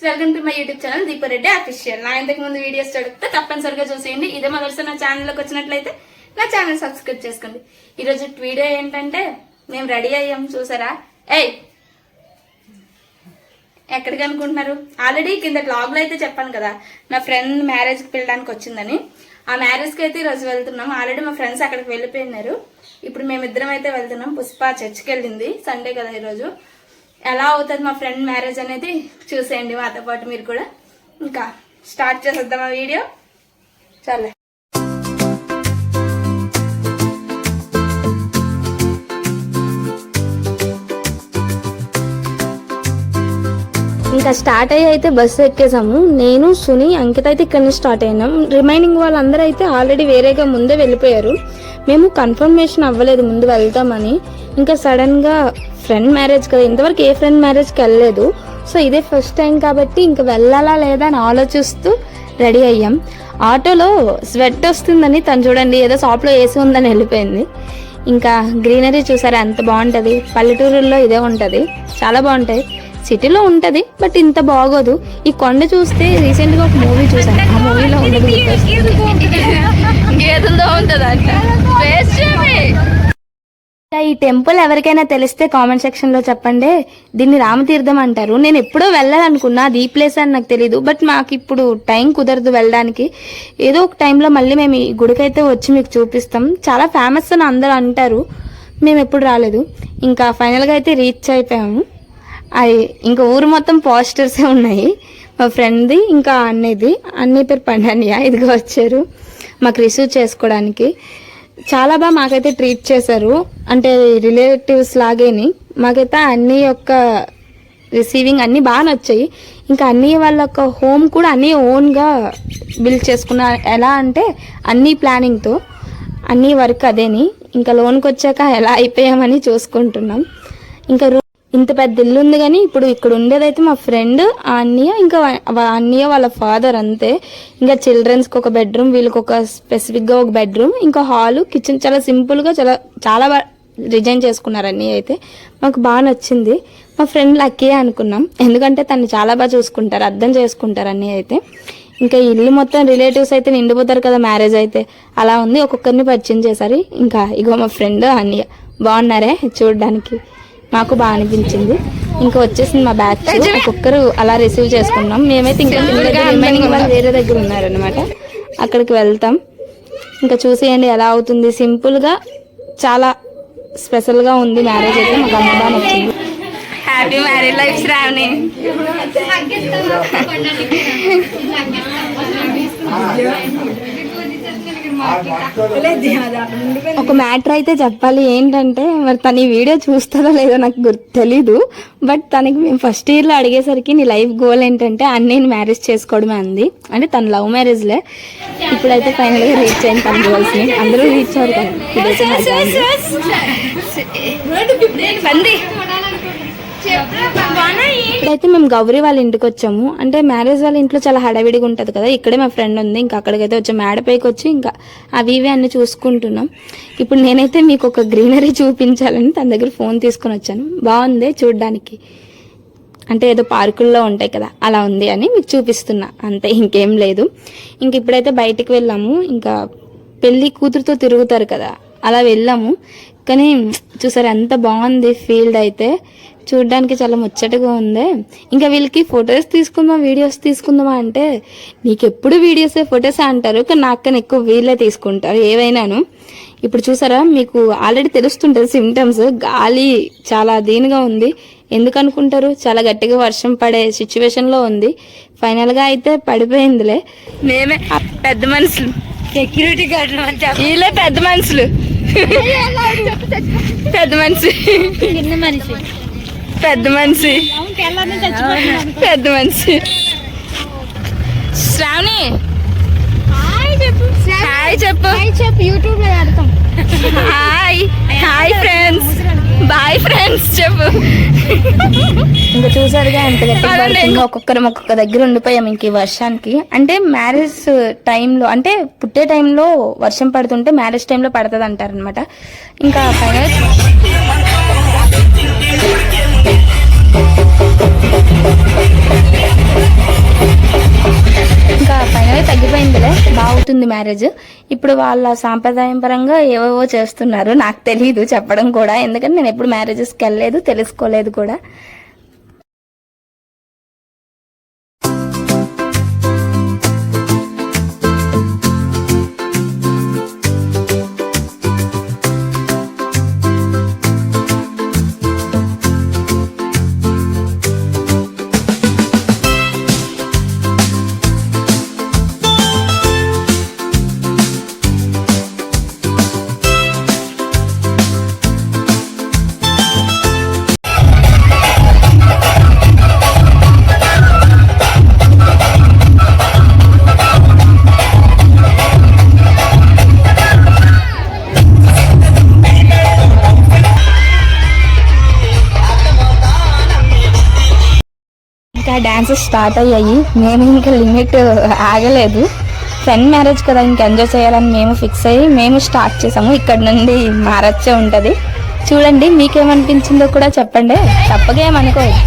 Welcome to my YouTube channel Deepa Reddy official. నా ఇంతకు ముందు వీడియోస్ చూడితే తప్పనిసరిగా చూసేయండి. ఇదే మొదటిసారి నా ఛానల్లోకి వచ్చినట్లయితే నా ఛానల్ సబ్స్క్రైబ్ చేసుకోండి. ఈరోజు వీడియో ఏంటంటే మేము రెడీ అయ్యాం చూసారా. ఎక్కడికి అనుకుంటున్నారు? ఆల్రెడీ కింద బ్లాగ్లో అయితే చెప్పాను కదా నా ఫ్రెండ్ మ్యారేజ్కి వెళ్ళడానికి వచ్చిందని. ఆ మ్యారేజ్కి అయితే ఈరోజు వెళ్తున్నాం. ఆల్రెడీ మా ఫ్రెండ్స్ అక్కడికి వెళ్ళిపోయినారు. ఇప్పుడు మేమిద్దరం అయితే వెళ్తున్నాం. పుష్ప చర్చికి వెళ్ళింది, సండే కదా ఈరోజు. ఎలా అవుతుంది మా ఫ్రెండ్ మ్యారేజ్ అనేది చూసేయండి మాతో పాటు మీరు కూడా. ఇంకా స్టార్ట్ చేసేద్దాం ఆ వీడియో. చాలే ఇంకా స్టార్ట్ అయ్యి అయితే బస్సు ఎక్కేసాము. నేను, సుని, అంకిత అయితే ఇక్కడ నుంచి స్టార్ట్ అయినాం. రిమైనింగ్ వాళ్ళందరూ అయితే ఆల్రెడీ వేరేగా ముందే వెళ్ళిపోయారు. మేము కన్ఫర్మేషన్ అవ్వలేదు ముందు వెళ్తామని. ఇంకా సడన్ గా ఫ్రెండ్ మ్యారేజ్ కదా, ఇంతవరకు ఏ ఫ్రెండ్ మ్యారేజ్కి వెళ్ళలేదు. సో ఇదే ఫస్ట్ టైం కాబట్టి ఇంకా వెళ్ళాలా లేదా అని ఆలోచిస్తూ రెడీ అయ్యాం. ఆటోలో స్వెట్ వస్తుందని తను చూడండి ఏదో షాప్లో ఏసీ ఉందని వెళ్ళిపోయింది. ఇంకా గ్రీనరీ చూసారా ఎంత బాగుంటుంది. పల్లెటూరుల్లో ఇదే ఉంటుంది, చాలా బాగుంటాయి. సిటీలో ఉంటుంది బట్ ఇంత బాగోదు. ఈ కొండ చూస్తే రీసెంట్గా ఒక మూవీ చూసాను, ఆ మూవీలో ఉండదు. ఈ టెంపుల్ ఎవరికైనా తెలిస్తే కామెంట్ సెక్షన్ లో చెప్పండి. దీన్ని రామతీర్థం అంటారు. నేను ఎప్పుడో వెళ్ళాలనుకున్నా, అది ఈ ప్లేస్ అని నాకు తెలీదు. బట్ మాకు ఇప్పుడు టైం కుదరదు వెళ్ళడానికి. ఏదో ఒక టైంలో మళ్ళీ మేము ఈ గుడికైతే వచ్చి మీకు చూపిస్తాం. చాలా ఫేమస్ అని అందరూ అంటారు, మేము ఎప్పుడు రాలేదు. ఇంకా ఫైనల్గా అయితే రీచ్ అయిపోయాము. అది ఇంకా ఊరు మొత్తం పోస్టర్సే ఉన్నాయి. మా ఫ్రెండ్ది ఇంకా అన్నయ్యది. అన్నయ్య పేరు పండన్నయ్య. ఇదిగో వచ్చారు మాకు రిసీవ్ చేసుకోవడానికి. చాలా బాగా మాకైతే ట్రీట్ చేశారు, అంటే రిలేటివ్స్ లాగేని. మాకైతే అన్నీ యొక్క రిసీవింగ్ అన్నీ బాగా నచ్చాయి. ఇంకా అన్నీ వాళ్ళ యొక్క హోమ్ కూడా అన్నీ ఓన్గా బిల్డ్ చేసుకున్న. ఎలా అంటే అన్నీ ప్లానింగ్తో, అన్నీ వర్క్ అదేని. ఇంకా లోన్కి వచ్చాక ఎలా అయిపోయామని చూసుకుంటున్నాం. ఇంకా ఇంత పెద్ద ఇల్లు ఉంది కానీ ఇప్పుడు ఇక్కడ ఉండేదైతే మా ఫ్రెండ్, ఆ అన్నయ్య, ఇంకా అన్నయ్య వాళ్ళ ఫాదర్ అంతే. ఇంకా చిల్డ్రన్స్కి ఒక బెడ్రూమ్, వీళ్ళకి ఒక స్పెసిఫిక్గా ఒక బెడ్రూమ్, ఇంకా హాలు, కిచెన్ చాలా సింపుల్గా చాలా బాగా డిజైన్ చేసుకున్నారు. అన్నయ్య అయితే మాకు బాగా నచ్చింది. మా ఫ్రెండ్ లక్కీ అనుకున్నాం, ఎందుకంటే తను చాలా బాగా చూసుకుంటారు, అర్థం చేసుకుంటారు అన్నయ్య అయితే. ఇంకా ఇల్లు మొత్తం రిలేటివ్స్ అయితే నిండిపోతారు కదా మ్యారేజ్ అయితే, అలా ఉంది. ఒక్కొక్కరిని పరిచయం చేశారు. ఇంకా ఇగో మా ఫ్రెండ్ అన్నయ్య బాగున్నారే చూడడానికి, మాకు బాగా అనిపించింది. ఇంకా వచ్చేసింది మా బ్యాచ్. ఒక్కొక్కరు అలా రిసీవ్ చేసుకున్నాం. మేమైతే ఇంకా రిమైనింగ్ వాళ్ళు వేరే దగ్గర ఉన్నారనమాట, అక్కడికి వెళ్తాం. ఇంకా చూసేయండి ఎలా అవుతుంది. సింపుల్గా చాలా స్పెషల్గా ఉంది మ్యారేజ్ అయితే. మాకు అమ్మ బాగా నచ్చింది. Happy marriage life Sravani. ఒక మ్యాటర్ అయితే చెప్పాలి. ఏంటంటే మరి తను ఈ వీడియో చూస్తుందో లేదో నాకు తెలీదు. బట్ తనకి మేము ఫస్ట్ ఇయర్లో అడిగేసరికి నీ లైఫ్ గోల్ ఏంటంటే అన్నయ్యని మ్యారేజ్ చేసుకోవడమే అంది. అంటే తను లవ్ మ్యారేజ్లే. ఇప్పుడైతే ఫైనల్గా రీచ్ అయింది తన గోల్స్ని. అందరూ రీచ్ అవుతారు. ఇప్పుడైతే మేము గౌరీ వాళ్ళ ఇంటికి వచ్చాము. అంటే మ్యారేజ్ వాళ్ళ ఇంట్లో చాలా హడావిడిగా ఉంటుంది కదా. ఇక్కడే మా ఫ్రెండ్ ఉంది, ఇంకా అక్కడికైతే వచ్చాము. మేడపైకి వచ్చి ఇంకా అవి ఇవి అన్ని చూసుకుంటున్నాం. ఇప్పుడు నేనైతే మీకు ఒక గ్రీనరీ చూపించాలని తన దగ్గర ఫోన్ తీసుకొని వచ్చాను. బాగుంది చూడడానికి, అంటే ఏదో పార్కుల్లో ఉంటాయి కదా అలా ఉంది అని మీకు చూపిస్తున్నా, అంతే, ఇంకేం లేదు. ఇంక ఇప్పుడైతే బయటికి వెళ్ళాము. ఇంకా పెళ్లి కూతురుతో తిరుగుతారు కదా అలా వెళ్ళాము. కానీ చూసారు ఎంత బాగుంది ఫీల్డ్ అయితే, చూడడానికి చాలా ముచ్చటగా ఉంది. ఇంకా వీళ్ళకి ఫొటోస్ తీసుకుందాం, వీడియోస్ తీసుకుందామా అంటే నీకు ఎప్పుడు వీడియోసే ఫొటోసే అంటారు, కానీ నాకన్నా ఎక్కువ వీళ్ళే తీసుకుంటారు ఏవైనాను. ఇప్పుడు చూసారా మీకు ఆల్రెడీ తెలుస్తుంటుంది సిమ్టమ్స్. గాలి చాలా దీనిగా ఉంది. ఎందుకు అనుకుంటారు? చాలా గట్టిగా వర్షం పడే సిచ్యువేషన్లో ఉంది. ఫైనల్గా అయితే పడిపోయిందిలే. మేమే పెద్ద మనుషులు, సెక్యూరిటీ గార్డులు, వీళ్ళే పెద్ద మనుషులు. పెద్ద మనిషి పెద్ద మనిషి పెద్ద మనిషి. శ్రావణి హాయ్ చెప్పు. యూట్యూబ్ లో పెడతాం. Hi hi friends, boy friends చెప్పు. ఇంకా చూసారుగా ఎంత గట్టిగా ఒక్కొక్కరం ఒక్కొక్క దగ్గర ఉండిపోయాం ఇంక ఈ వర్షానికి. అంటే మ్యారేజ్ టైంలో, అంటే పుట్టే టైంలో వర్షం పడుతుంటే మ్యారేజ్ టైంలో పడుతుంది అంటారు అనమాట. ఇంకా ఫైనల్ తగ్గిపోయిందిలే, బాగుంటుంది మ్యారేజ్. ఇప్పుడు వాళ్ళ సాంప్రదాయం పరంగా ఏవేవో చేస్తున్నారు, నాకు తెలియదు చెప్పడం కూడా, ఎందుకంటే నేను ఎప్పుడు మ్యారేజెస్కి వెళ్ళలేదు, తెలుసుకోలేదు కూడా. డాన్సెస్ స్టార్ట్ అయ్యాయి. మేము ఇంకా లిమిట్ ఆగలేదు. ఫ్రెండ్ మ్యారేజ్ కదా, ఇంక ఎంజాయ్ చేయాలని మేము ఫిక్స్ అయ్యి మేము స్టార్ట్ చేసాము. ఇక్కడ నుండి మారచ్చే ఉంటుంది. చూడండి, మీకేమనిపించిందో కూడా చెప్పండి, తప్పగా ఏమనుకోవద్దు.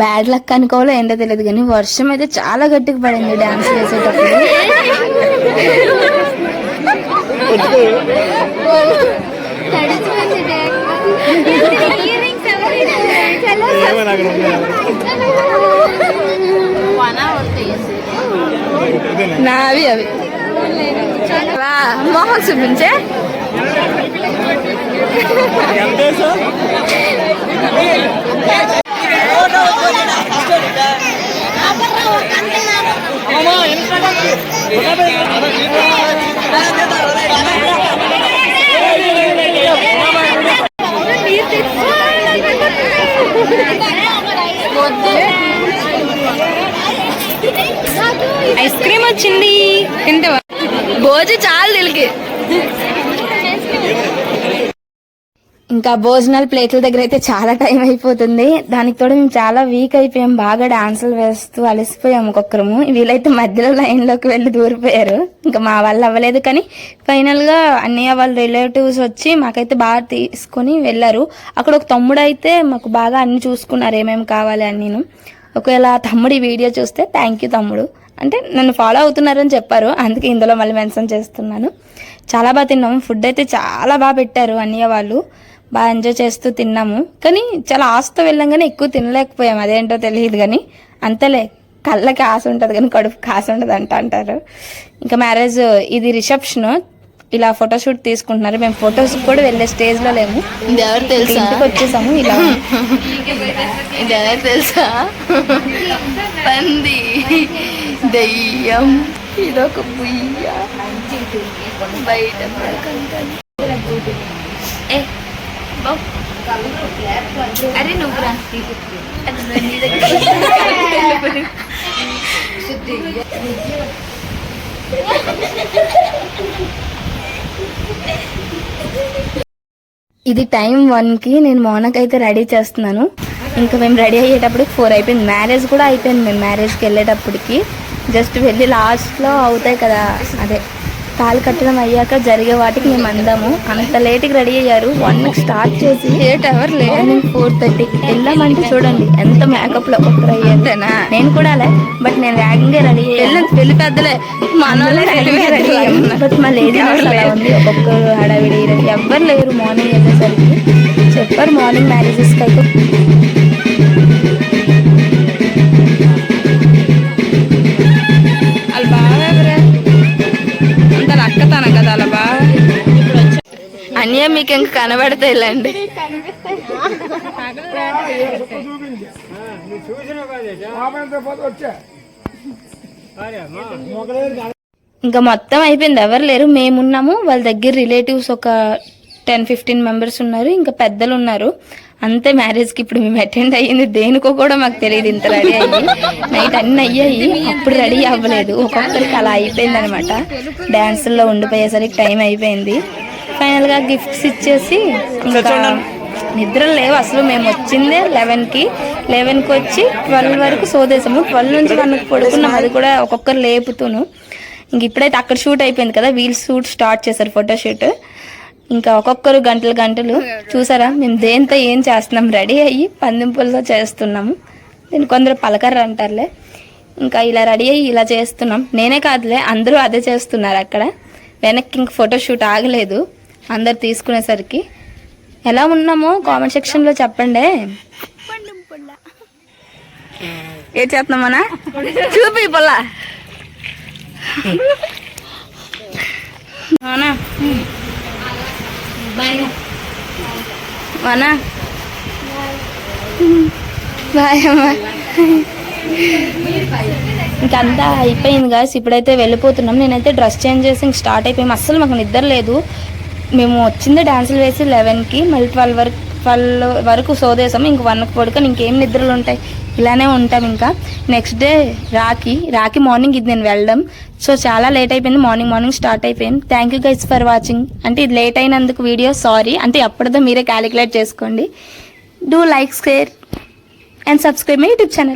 బ్యాడ్ లక్ అనుకోవాలో ఏంటో తెలియదు కానీ వర్షం అయితే చాలా గట్టిగా పడింది డాన్స్ వేసేటప్పుడు. నావి అవి మోహన్ చూపించే ఐస్ క్రీమ్ వచ్చింది తింటావా? భోజు చాలు తెలుగు. ఇంకా భోజనాల ప్లేట్ల దగ్గర అయితే చాలా టైం అయిపోతుంది. దానికి తోడు మేము చాలా వీక్ అయిపోయాం, బాగా డాన్సులు వేస్తూ అలసిపోయాం ఒక్కొక్కరము. వీళ్ళైతే మధ్యలో లైన్ లోకి వెళ్ళి దూరిపోయారు. ఇంకా మా వాళ్ళు అవ్వలేదు కానీ ఫైనల్ గా అన్నయ్య వాళ్ళ రిలేటివ్స్ వచ్చి మాకైతే బాగా తీసుకొని వెళ్ళారు. అక్కడ ఒక తమ్ముడు అయితే మాకు బాగా అన్ని చూసుకున్నారు, ఏమేమి కావాలి అని. నేను ఒకవేళ తమ్ముడు ఈ వీడియో చూస్తే థ్యాంక్ యూ తమ్ముడు, అంటే నన్ను ఫాలో అవుతున్నారని చెప్పారు, అందుకే ఇందులో మళ్ళీ మెన్షన్ చేస్తున్నాను. చాలా బాగా తిన్నాము, ఫుడ్ అయితే చాలా బాగా పెట్టారు అన్నయ్య వాళ్ళు, బాగా ఎంజాయ్ చేస్తూ తిన్నాము. కానీ చాలా ఆశతో వెళ్ళాం కానీ ఎక్కువ తినలేకపోయాము, అదేంటో తెలియదు కానీ అంతలే కళ్ళకి ఆశ ఉంటుంది కానీ కడుపుకి ఆశ ఉండదు అంటారు. ఇంకా మ్యారేజ్ ఇది రిసెప్షన్, ఇలా ఫోటోషూట్ తీసుకుంటున్నారు. మేము ఫొటోస్ కూడా వెళ్ళే స్టేజ్ లో లేము, ఎవరు తెలుసా, ఇంటికి వచ్చేసాము. ఇలా ఇది ఎవరు తెలుసా, పంది దయ్యం, ఇదొక బుయ్య బయట అరే నువ్వు రా ఇది టైం 1కి నేను మోనకైతే రెడీ చేస్తున్నాను. ఇంకా మేము రెడీ అయ్యేటప్పటికి 4 అయిపోయింది. మ్యారేజ్ కూడా అయిపోయింది. మేము మ్యారేజ్కి వెళ్ళేటప్పటికి జస్ట్ వెళ్ళి లాస్ట్లో అవుతాయి కదా, అదే తాళి కట్టడం అయ్యాక జరిగే వాటికి మేము అందాము. అంత లేట్కి రెడీ అయ్యారు. 1కి స్టార్ట్ చేసి 8 అవర్స్ మార్నింగ్ 4:30కి వెళ్ళామంటే చూడండి ఎంత మేకప్ లో ఒక్కరు అయ్యేదేనా. నేను కూడా అలా, బట్ నేను వేగంగా రెడీ అయ్యాను. పెళ్లి పెద్దలే మనోళ్ళే రెడీ అయ్యాము, బట్ మా లేడీ ఉంది. ఒక్కొక్కరు హడావిడి ఎవ్వరు లేరు. మార్నింగ్ వెళ్ళేసరికి చెప్పారు మార్నింగ్ మ్యారేజెస్కి అయితే అన్య మీకు ఇంకా కనబడతాయి ఇలాంటి. ఇంకా మొత్తం అయిపోయింది, ఎవరు లేరు. మేమున్నాము, వాళ్ళ దగ్గర రిలేటివ్స్ ఒక 10-15 మెంబర్స్ ఉన్నారు, ఇంకా పెద్దలు ఉన్నారు. అంతే మ్యారేజ్కి ఇప్పుడు మేము అటెండ్ అయ్యింది. దేనికో కూడా మాకు తెలియదు, ఇంత రెడీ అయ్యి నైట్ అన్ని అయ్యాయి, అప్పుడు రెడీ అవ్వలేదు. ఒక్కొక్కరికి అలా అయిపోయింది అనమాట. డాన్సుల్లో ఉండిపోయేసరికి టైం అయిపోయింది. ఫైనల్ గా గిఫ్ట్స్ ఇచ్చేసి ఇంకా నిద్రలు లేవు అసలు. మేము వచ్చిందే 11కి వచ్చి 12 వరకు సోదేశాము. 12 నుంచి 1కి పడుకున్నాం, అది కూడా ఒక్కొక్కరు లేపుతూను. ఇంక ఇప్పుడైతే అక్కడ షూట్ అయిపోయింది కదా, వీల్ షూట్ స్టార్ట్ చేశారు, ఫోటోషూట్. ఇంకా ఒక్కొక్కరు గంటలు చూసారా మేము దేంతో ఏం చేస్తున్నాం, రెడీ అయ్యి పందింపులతో చేస్తున్నాము. దీన్ని కొందరు పలకర్ర అంటారులే. ఇంకా ఇలా రెడీ అయ్యి ఇలా చేస్తున్నాం. నేనే కాదులే, అందరూ అదే చేస్తున్నారు. అక్కడ వెనక్కి ఇంక ఫోటోషూట్ ఆగలేదు, అందరు తీసుకునేసరికి. ఎలా ఉన్నామో కామెంట్ సెక్షన్లో చెప్పండి. ఏ చేస్తున్నామన్నా చూపి పొలా అవునా అవునా బాయ్ అమ్మా. ఇంకంతా అయిపోయింది గాయస్, ఇప్పుడైతే వెళ్ళిపోతున్నాం. నేనైతే డ్రెస్ చేంజ్ చేసి ఇంక స్టార్ట్ అయిపోయాము. అస్సలు మాకు నిద్ర లేదు. మేము వచ్చిందే డాన్సులు వేసి 11కి, మళ్ళీ 12 వరకు సోదేశాము. ఇంక 1కి పడుకొని ఇంకేం నిద్రలు ఉంటాయి, ఇలానే ఉంటాం. ఇంకా నెక్స్ట్ డే రాఖీ మార్నింగ్ ఇది నేను వెళ్ళడం, సో చాలా లేట్ అయిపోయింది. మార్నింగ్ స్టార్ట్ అయిపోయింది. Thank you guys for watching. అంటే ఇది లేట్ అయినందుకు వీడియో సారీ, అంటే అప్పటిదో మీరే క్యాలిక్యులేట్ చేసుకోండి. Do like, share and subscribe my YouTube channel.